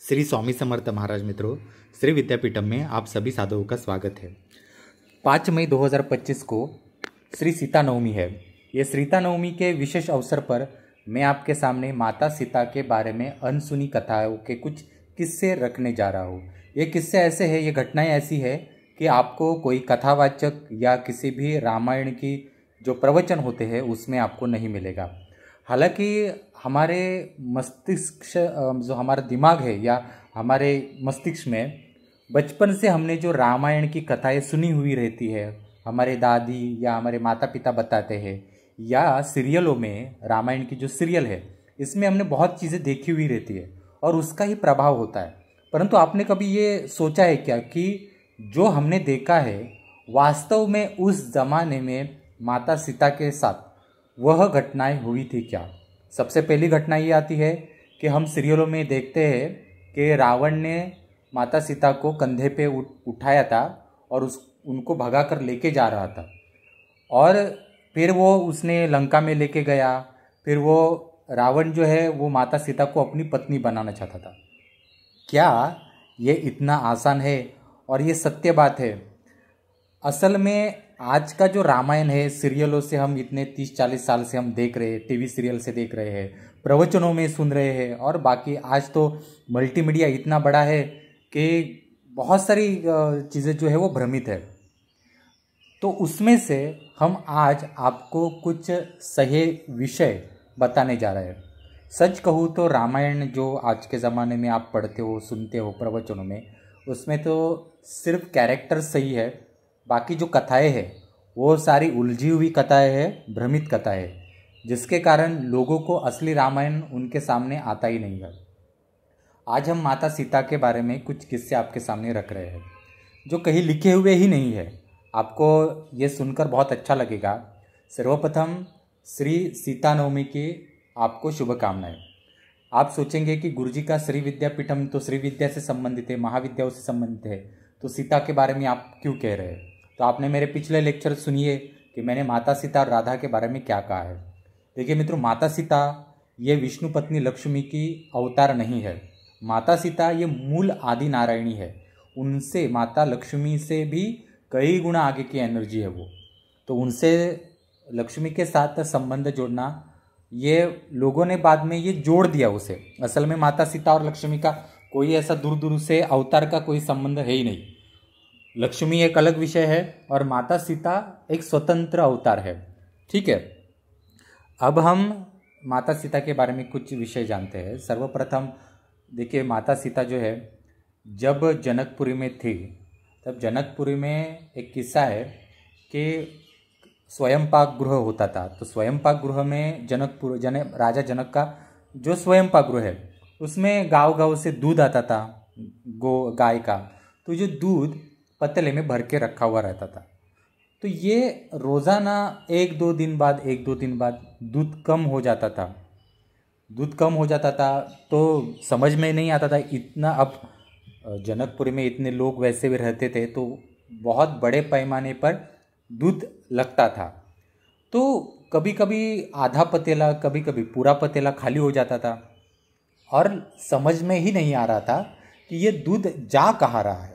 श्री स्वामी समर्थ महाराज मित्रों, श्री विद्यापीठम में आप सभी साधुओं का स्वागत है। 5 मई 2025 को श्री सीता नवमी है। ये सीता नवमी के विशेष अवसर पर मैं आपके सामने माता सीता के बारे में अनसुनी कथाओं के कुछ किस्से रखने जा रहा हूँ। ये किस्से ऐसे हैं, ये घटनाएं ऐसी है कि आपको कोई कथावाचक या किसी भी रामायण की जो प्रवचन होते हैं उसमें आपको नहीं मिलेगा। हालांकि हमारे मस्तिष्क जो हमारा दिमाग है या हमारे मस्तिष्क में बचपन से हमने जो रामायण की कथाएं सुनी हुई रहती है, हमारे दादी या हमारे माता पिता बताते हैं, या सीरियलों में रामायण की जो सीरियल है इसमें हमने बहुत चीज़ें देखी हुई रहती है और उसका ही प्रभाव होता है। परंतु आपने कभी ये सोचा है क्या कि जो हमने देखा है वास्तव में उस ज़माने में माता सीता के साथ वह घटनाएं हुई थी क्या? सबसे पहली घटना ये आती है कि हम सीरियलों में देखते हैं कि रावण ने माता सीता को कंधे पे उठाया था और उनको भगा कर लेके जा रहा था, और फिर वो उसने लंका में लेके गया। फिर वो रावण जो है वो माता सीता को अपनी पत्नी बनाना चाहता था। क्या ये इतना आसान है? और ये सत्य बात है। असल में आज का जो रामायण है सीरियलों से हम इतने 30-40 साल से हम देख रहे हैं, टीवी सीरियल से देख रहे हैं, प्रवचनों में सुन रहे हैं, और बाकी आज तो मल्टीमीडिया इतना बड़ा है कि बहुत सारी चीज़ें जो है वो भ्रमित है। तो उसमें से हम आज आपको कुछ सही विषय बताने जा रहे हैं। सच कहूँ तो रामायण जो आज के ज़माने में आप पढ़ते हो, सुनते हो प्रवचनों में, उसमें तो सिर्फ कैरेक्टर सही है, बाकी जो कथाएं हैं वो सारी उलझी हुई कथाएं हैं, भ्रमित कथाएं हैं, जिसके कारण लोगों को असली रामायण उनके सामने आता ही नहीं है। आज हम माता सीता के बारे में कुछ किस्से आपके सामने रख रहे हैं जो कहीं लिखे हुए ही नहीं है। आपको ये सुनकर बहुत अच्छा लगेगा। सर्वप्रथम श्री सीता नवमी की आपको शुभकामनाएं। आप सोचेंगे कि गुरुजी का श्री विद्यापीठम तो श्री विद्या से संबंधित है, महाविद्याओं से संबंधित है, तो सीता के बारे में आप क्यों कह रहे हैं? तो आपने मेरे पिछले लेक्चर सुनिए कि मैंने माता सीता और राधा के बारे में क्या कहा है। देखिए मित्रों, माता सीता ये विष्णु पत्नी लक्ष्मी की अवतार नहीं है। माता सीता ये मूल आदि नारायणी है। उनसे, माता लक्ष्मी से भी कई गुना आगे की एनर्जी है वो। तो उनसे लक्ष्मी के साथ संबंध जोड़ना, ये लोगों ने बाद में ये जोड़ दिया उसे। असल में माता सीता और लक्ष्मी का कोई ऐसा दूर दूर से अवतार का कोई संबंध है ही नहीं। लक्ष्मी एक अलग विषय है और माता सीता एक स्वतंत्र अवतार है। ठीक है, अब हम माता सीता के बारे में कुछ विषय जानते हैं। सर्वप्रथम देखिए, माता सीता जो है जब जनकपुरी में थी तब जनकपुरी में एक किस्सा है कि स्वयंपाक गृह होता था। तो स्वयंपाक गृह में राजा जनक का जो स्वयंपाक गृह है उसमें गांव से दूध आता था, गाय का। तो जो दूध पतले में भर के रखा हुआ रहता था। तो ये रोज़ाना एक दो दिन बाद दूध कम हो जाता था। तो समझ में नहीं आता था इतना। अब जनकपुरी में इतने लोग वैसे भी रहते थे तो बहुत बड़े पैमाने पर दूध लगता था। तो कभी कभी आधा पतीला, कभी कभी पूरा पतीला खाली हो जाता था और समझ में ही नहीं आ रहा था कि ये दूध जा कहाँ रहा है।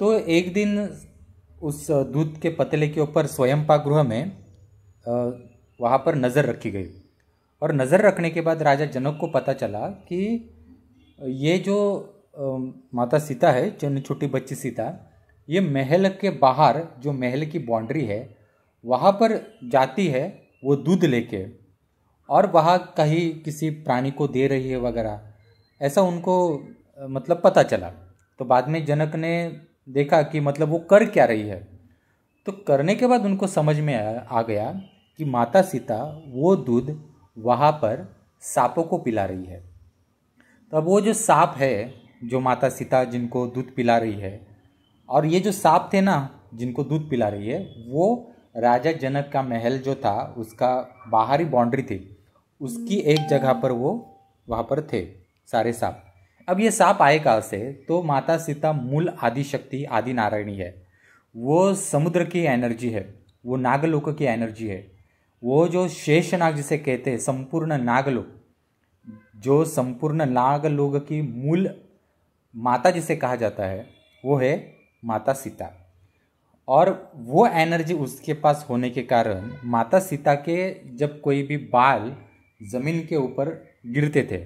तो एक दिन उस दूध के पतीले के ऊपर स्वयंपाक गृह में वहाँ पर नज़र रखी गई, और नज़र रखने के बाद राजा जनक को पता चला कि ये जो माता सीता है, छोटी बच्ची सीता, ये महल के बाहर जो महल की बाउंड्री है वहाँ पर जाती है वो दूध लेके, और वहाँ कहीं किसी प्राणी को दे रही है वगैरह, ऐसा उनको मतलब पता चला। तो बाद में जनक ने देखा कि मतलब वो कर क्या रही है। तो करने के बाद उनको समझ में आ गया कि माता सीता वो दूध वहाँ पर सांपों को पिला रही है। तो अब वो जो सांप है, जो माता सीता जिनको दूध पिला रही है, और ये जो सांप थे ना जिनको दूध पिला रही है, वो राजा जनक का महल जो था उसका बाहरी बाउंड्री थी, उसकी एक जगह पर वो वहाँ पर थे सारे सांप। अब ये सांप आए कहाँ से? तो माता सीता मूल आदि शक्ति, आदि नारायणी है। वो समुद्र की एनर्जी है, वो नागलोक की एनर्जी है। वो जो शेष नाग जिसे कहते हैं, संपूर्ण नागलोक, जो संपूर्ण नाग लोक की मूल माता जिसे कहा जाता है वो है माता सीता। और वो एनर्जी उसके पास होने के कारण माता सीता के जब कोई भी बाल जमीन के ऊपर गिरते थे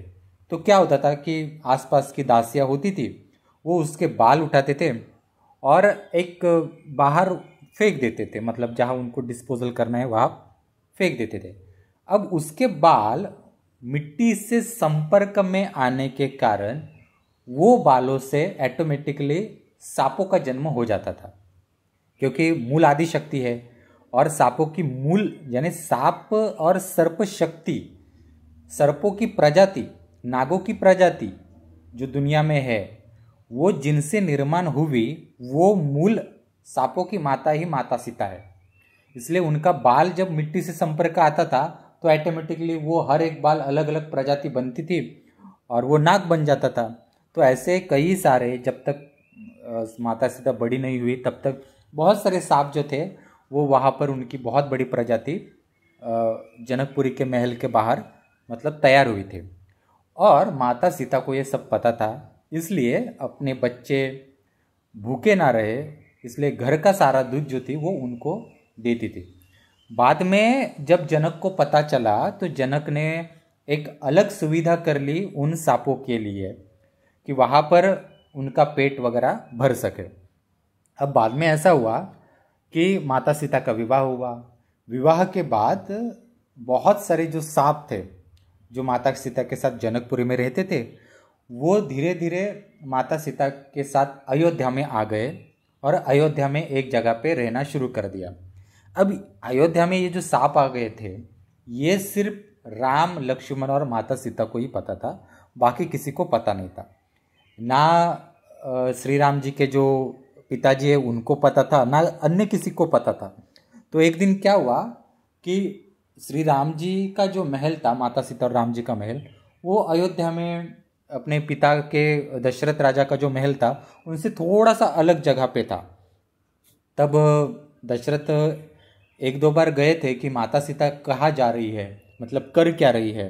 तो क्या होता था कि आसपास की दासियाँ होती थी, वो उसके बाल उठाते थे और एक बाहर फेंक देते थे, मतलब जहाँ उनको डिस्पोजल करना है वहाँ फेंक देते थे। अब उसके बाल मिट्टी से संपर्क में आने के कारण वो बालों से ऑटोमेटिकली सांपों का जन्म हो जाता था, क्योंकि मूल आदि शक्ति है और सांपों की मूल यानी सांप और सर्प शक्ति, सर्पों की प्रजाति, नागों की प्रजाति जो दुनिया में है वो जिनसे निर्माण हुई वो मूल सांपों की माता ही माता सीता है। इसलिए उनका बाल जब मिट्टी से संपर्क आता था तो ऑटोमेटिकली वो हर एक बाल अलग अलग प्रजाति बनती थी और वो नाग बन जाता था। तो ऐसे कई सारे, जब तक माता सीता बड़ी नहीं हुई तब तक बहुत सारे सांप जो थे वो वहाँ पर उनकी बहुत बड़ी प्रजाति जनकपुरी के महल के बाहर मतलब तैयार हुई थी। और माता सीता को ये सब पता था, इसलिए अपने बच्चे भूखे ना रहे इसलिए घर का सारा दूध जो थी वो उनको देती थी। बाद में जब जनक को पता चला तो जनक ने एक अलग सुविधा कर ली उन सांपों के लिए कि वहाँ पर उनका पेट वगैरह भर सके। अब बाद में ऐसा हुआ कि माता सीता का विवाह हुआ। विवाह के बाद बहुत सारे जो सांप थे जो माता सीता के साथ जनकपुरी में रहते थे वो धीरे धीरे माता सीता के साथ अयोध्या में आ गए और अयोध्या में एक जगह पे रहना शुरू कर दिया। अब अयोध्या में ये जो सांप आ गए थे ये सिर्फ राम, लक्ष्मण और माता सीता को ही पता था, बाकी किसी को पता नहीं था। ना श्री राम जी के जो पिताजी है उनको पता था, ना अन्य किसी को पता था। तो एक दिन क्या हुआ कि श्री राम जी का जो महल था, माता सीता और राम जी का महल, वो अयोध्या में अपने पिता के दशरथ राजा का जो महल था उनसे थोड़ा सा अलग जगह पे था। तब दशरथ एक दो बार गए थे कि माता सीता कहाँ जा रही है, मतलब कर क्या रही है।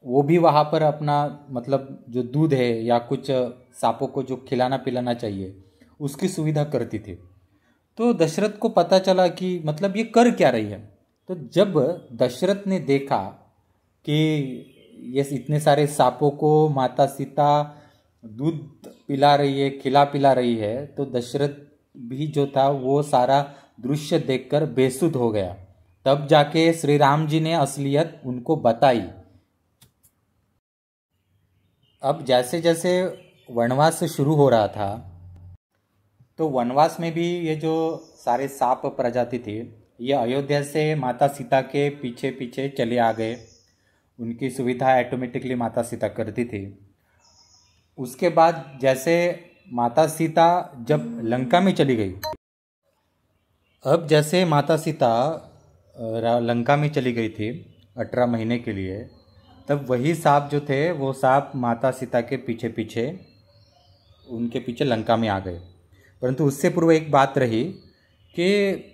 वो भी वहाँ पर अपना मतलब जो दूध है या कुछ सांपों को जो खिलाना पिलाना चाहिए उसकी सुविधा करती थी। तो दशरथ को पता चला कि मतलब ये कर क्या रही है। तो जब दशरथ ने देखा कि ये इतने सारे सांपों को माता सीता दूध पिला रही है, खिला पिला रही है, तो दशरथ भी जो था वो सारा दृश्य देखकर बेसुध हो गया। तब जाके श्री राम जी ने असलियत उनको बताई। अब जैसे जैसे वनवास शुरू हो रहा था तो वनवास में भी ये जो सारे सांप प्रजाति थी ये अयोध्या से माता सीता के पीछे पीछे चले आ गए। उनकी सुविधा ऑटोमेटिकली माता सीता करती थी। उसके बाद जैसे माता सीता जब लंका में चली गई, अब जैसे माता सीता लंका में चली गई थी 18 महीने के लिए, तब वही सांप जो थे वो सांप माता सीता के पीछे पीछे उनके पीछे लंका में आ गए। परंतु उससे पूर्व एक बात रही कि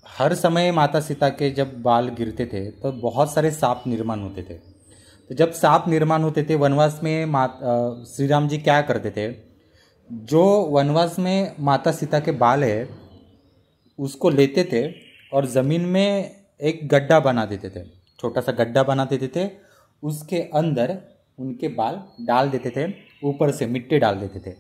हर समय माता सीता के जब बाल गिरते थे तो बहुत सारे सांप निर्माण होते थे। तो जब सांप निर्माण होते थे वनवास में श्री राम जी क्या करते थे, जो वनवास में माता सीता के बाल है उसको लेते थे और ज़मीन में एक गड्ढा बना देते थे, छोटा सा गड्ढा बना देते थे, उसके अंदर उनके बाल डाल देते थे, ऊपर से मिट्टी डाल देते थे।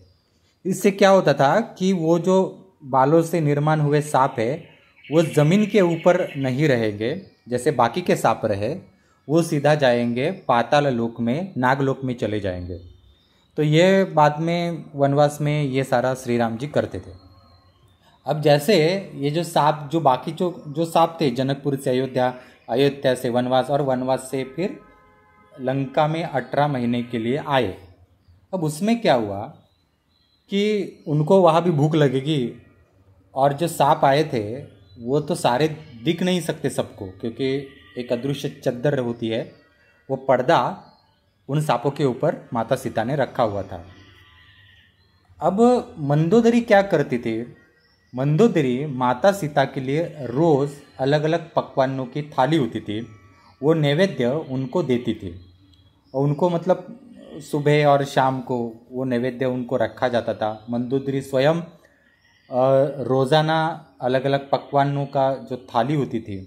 इससे क्या होता था कि वो जो बालों से निर्माण हुए सांप है वो ज़मीन के ऊपर नहीं रहेंगे जैसे बाकी के सांप रहे, वो सीधा जाएंगे पाताल लोक में, नागलोक में चले जाएंगे। तो ये बाद में वनवास में ये सारा श्री राम जी करते थे। अब जैसे ये जो सांप जो बाकी जो सांप थे जनकपुर से अयोध्या, अयोध्या से वनवास और वनवास से फिर लंका में 18 महीने के लिए आए। अब उसमें क्या हुआ कि उनको वहाँ भी भूख लगेगी और जो सांप आए थे वो तो सारे दिख नहीं सकते सबको, क्योंकि एक अदृश्य चद्दर होती है, वो पर्दा उन सांपों के ऊपर माता सीता ने रखा हुआ था। अब मंदोदरी क्या करती थी, मंदोदरी माता सीता के लिए रोज़ अलग अलग पकवानों की थाली होती थी, वो नैवेद्य उनको देती थी। और उनको मतलब सुबह और शाम को वो नैवेद्य उनको रखा जाता था। मंदोदरी स्वयं रोज़ाना अलग अलग पकवानों का जो थाली होती थी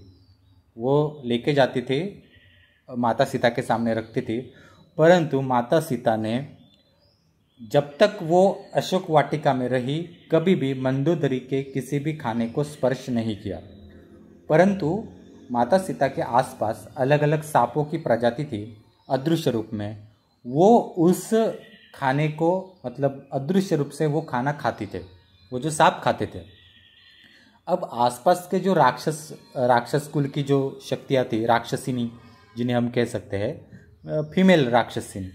वो लेके जाती थी, माता सीता के सामने रखती थी। परंतु माता सीता ने जब तक वो अशोक वाटिका में रही कभी भी मंदोदरी के किसी भी खाने को स्पर्श नहीं किया। परंतु माता सीता के आसपास अलग अलग सांपों की प्रजाति थी अदृश्य रूप में, वो उस खाने को मतलब अदृश्य रूप से वो खाना खाती थे, वो जो सांप खाते थे। अब आसपास के जो राक्षस कुल की जो शक्तियाँ थी, राक्षसिनी जिन्हें हम कह सकते हैं, फीमेल राक्षसिनी,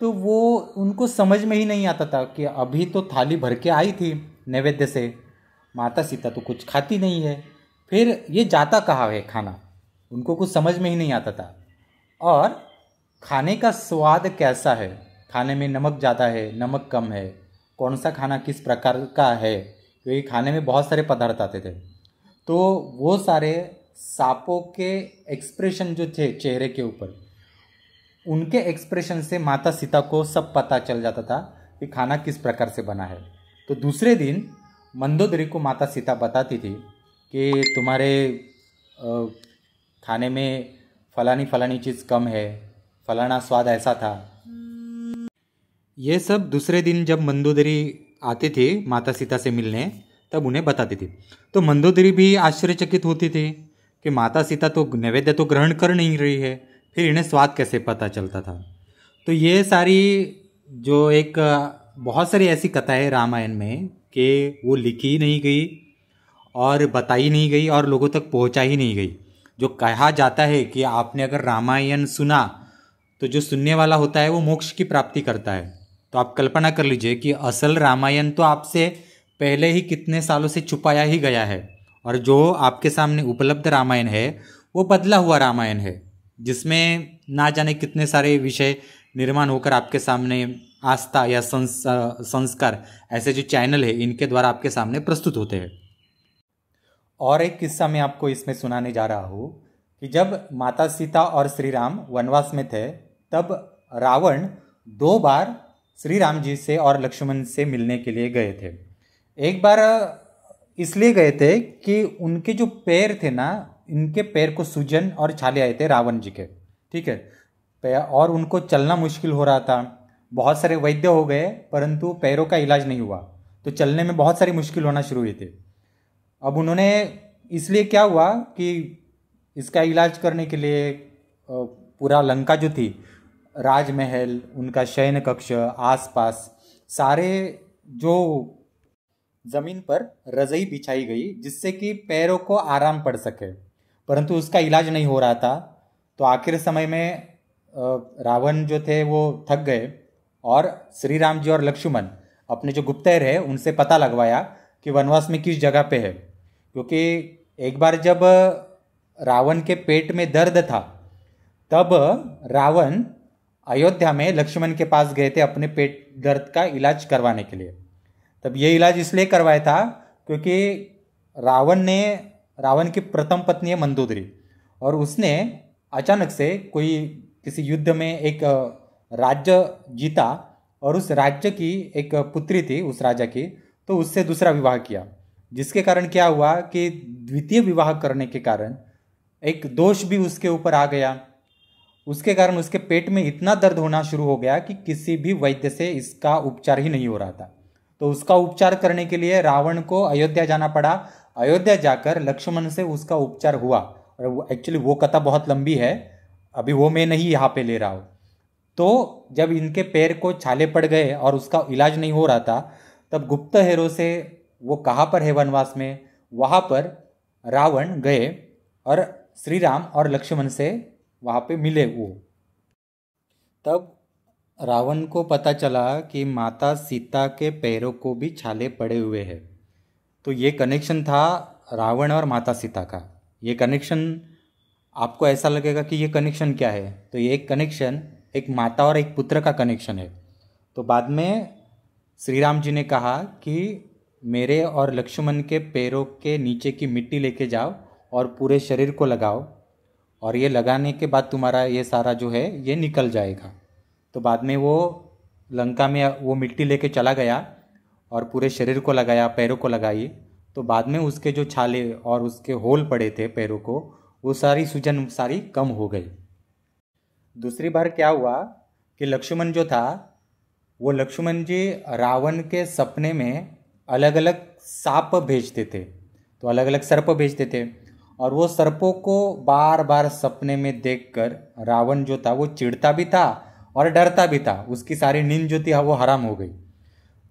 तो वो उनको समझ में ही नहीं आता था कि अभी तो थाली भर के आई थी नैवेद्य से, माता सीता तो कुछ खाती नहीं है, फिर ये जाता कहाँ है खाना, उनको कुछ समझ में ही नहीं आता था। और खाने का स्वाद कैसा है, खाने में नमक ज़्यादा है, नमक कम है, कौन सा खाना किस प्रकार का है, क्योंकि खाने में बहुत सारे पदार्थ आते थे। तो वो सारे सांपों के एक्सप्रेशन जो थे चेहरे के ऊपर, उनके एक्सप्रेशन से माता सीता को सब पता चल जाता था कि खाना किस प्रकार से बना है। तो दूसरे दिन मंदोदरी को माता सीता बताती थी कि तुम्हारे खाने में फलानी फलानी चीज़ कम है, फलाना स्वाद ऐसा था। ये सब दूसरे दिन जब मंदोदरी आती थी माता सीता से मिलने तब उन्हें बताती थी। तो मंदोदरी भी आश्चर्यचकित होती थी कि माता सीता तो नैवेद्य तो ग्रहण कर नहीं रही है, फिर इन्हें स्वाद कैसे पता चलता था। तो ये सारी जो एक बहुत सारी ऐसी कथाएं रामायण में कि वो लिखी ही नहीं गई और बताई नहीं गई और लोगों तक पहुंचा ही नहीं गई। जो कहा जाता है कि आपने अगर रामायण सुना तो जो सुनने वाला होता है वो मोक्ष की प्राप्ति करता है। तो आप कल्पना कर लीजिए कि असल रामायण तो आपसे पहले ही कितने सालों से छुपाया ही गया है, और जो आपके सामने उपलब्ध रामायण है वो बदला हुआ रामायण है, जिसमें ना जाने कितने सारे विषय निर्माण होकर आपके सामने आस्था या संस्कार ऐसे जो चैनल है इनके द्वारा आपके सामने प्रस्तुत होते हैं। और एक किस्सा मैं आपको इसमें सुनाने जा रहा हूँ कि जब माता सीता और श्री राम वनवास में थे तब रावण 2 बार श्री राम जी से और लक्ष्मण से मिलने के लिए गए थे। एक बार इसलिए गए थे कि उनके जो पैर थे ना, इनके पैर को सूजन और छाले आए थे रावण जी के, ठीक है, और उनको चलना मुश्किल हो रहा था। बहुत सारे वैद्य हो गए परंतु पैरों का इलाज नहीं हुआ, तो चलने में बहुत सारी मुश्किल होना शुरू हुई थी। अब उन्होंने इसलिए क्या हुआ कि इसका इलाज करने के लिए पूरा लंका जो थी, राजमहल, उनका शयन कक्ष, आसपास सारे जो ज़मीन पर रज़ई बिछाई गई जिससे कि पैरों को आराम पड़ सके, परंतु उसका इलाज नहीं हो रहा था। तो आखिर समय में रावण जो थे वो थक गए और श्री राम जी और लक्ष्मण अपने जो गुप्तचर है उनसे पता लगवाया कि वनवास में किस जगह पे है। क्योंकि एक बार जब रावण के पेट में दर्द था तब रावण अयोध्या में लक्ष्मण के पास गए थे अपने पेट दर्द का इलाज करवाने के लिए। तब ये इलाज इसलिए करवाया था क्योंकि रावण की प्रथम पत्नी है मंदोदरी, और उसने अचानक से किसी युद्ध में एक राज्य जीता और उस राज्य की एक पुत्री थी उस राजा की, तो उससे दूसरा विवाह किया, जिसके कारण क्या हुआ कि द्वितीय विवाह करने के कारण एक दोष भी उसके ऊपर आ गया। उसके कारण उसके पेट में इतना दर्द होना शुरू हो गया कि किसी भी वैद्य से इसका उपचार ही नहीं हो रहा था। तो उसका उपचार करने के लिए रावण को अयोध्या जाना पड़ा। अयोध्या जाकर लक्ष्मण से उसका उपचार हुआ, और एक्चुअली वो कथा बहुत लंबी है, अभी वो मैं नहीं यहाँ पे ले रहा हूँ। तो जब इनके पैर को छाले पड़ गए और उसका इलाज नहीं हो रहा था तब गुप्तहेरों से वो कहाँ पर है वनवास में, वहाँ पर रावण गए और श्री राम और लक्ष्मण से वहाँ पे मिले वो। तब रावण को पता चला कि माता सीता के पैरों को भी छाले पड़े हुए हैं। तो ये कनेक्शन था रावण और माता सीता का। ये कनेक्शन आपको ऐसा लगेगा कि ये कनेक्शन क्या है, तो ये एक कनेक्शन एक माता और एक पुत्र का कनेक्शन है। तो बाद में श्री राम जी ने कहा कि मेरे और लक्ष्मण के पैरों के नीचे की मिट्टी लेके जाओ और पूरे शरीर को लगाओ, और ये लगाने के बाद तुम्हारा ये सारा जो है ये निकल जाएगा। तो बाद में वो लंका में वो मिट्टी लेके चला गया और पूरे शरीर को लगाया, पैरों को लगाई। तो बाद में उसके जो छाले और उसके होल पड़े थे पैरों को, वो सारी सूजन सारी कम हो गई। दूसरी बार क्या हुआ कि लक्ष्मण जो था, वो लक्ष्मण जी रावण के सपने में अलग अलग सांप भेजते थे, तो अलग अलग सर्प भेजते थे। और वो सर्पों को बार बार सपने में देखकर रावण जो था वो चिढ़ता भी था और डरता भी था। उसकी सारी नींद जो थी वो हराम हो गई।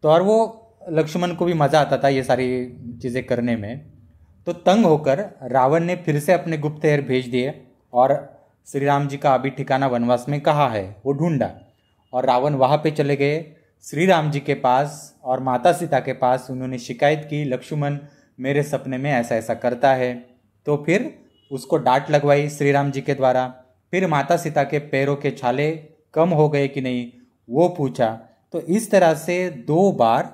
तो और वो लक्ष्मण को भी मज़ा आता था ये सारी चीज़ें करने में। तो तंग होकर रावण ने फिर से अपने गुप्तहेर भेज दिए और श्री राम जी का अभी ठिकाना वनवास में कहाँ है वो ढूंढा। और रावण वहाँ पे चले गए श्री राम जी के पास और माता सीता के पास। उन्होंने शिकायत की, लक्ष्मण मेरे सपने में ऐसा ऐसा करता है। तो फिर उसको डांट लगवाई श्री राम जी के द्वारा। फिर माता सीता के पैरों के छाले कम हो गए कि नहीं वो पूछा। तो इस तरह से 2 बार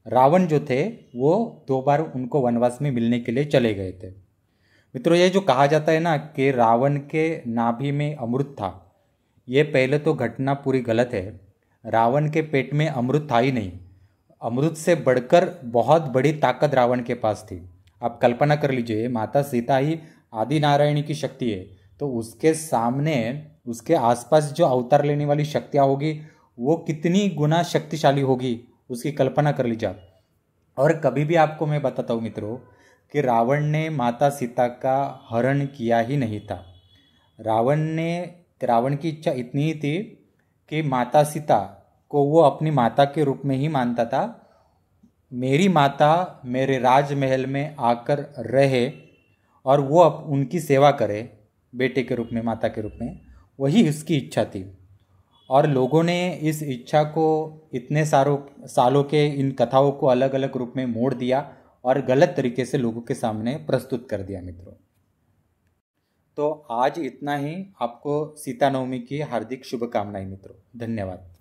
रावण जो थे वो 2 बार उनको वनवास में मिलने के लिए चले गए थे। मित्रों, ये जो कहा जाता है ना कि रावण के नाभि में अमृत था, ये पहले तो घटना पूरी गलत है। रावण के पेट में अमृत था ही नहीं। अमृत से बढ़कर बहुत बड़ी ताकत रावण के पास थी। आप कल्पना कर लीजिए, माता सीता ही आदि नारायणी की शक्ति है, तो उसके सामने उसके आसपास जो अवतार लेने वाली शक्तियाँ होगी वो कितनी गुना शक्तिशाली होगी, उसकी कल्पना कर लीजिए आप। और कभी भी आपको मैं बताता हूँ मित्रों कि रावण ने माता सीता का हरण किया ही नहीं था। रावण की इच्छा इतनी ही थी कि माता सीता को वो अपनी माता के रूप में ही मानता था। मेरी माता मेरे राजमहल में आकर रहे और वो उनकी सेवा करे बेटे के रूप में, माता के रूप में, वही उसकी इच्छा थी। और लोगों ने इस इच्छा को इतने सालों के इन कथाओं को अलग अलग रूप में मोड़ दिया और गलत तरीके से लोगों के सामने प्रस्तुत कर दिया मित्रों। तो आज इतना ही। आपको सीता नवमी की हार्दिक शुभकामनाएं मित्रों। धन्यवाद।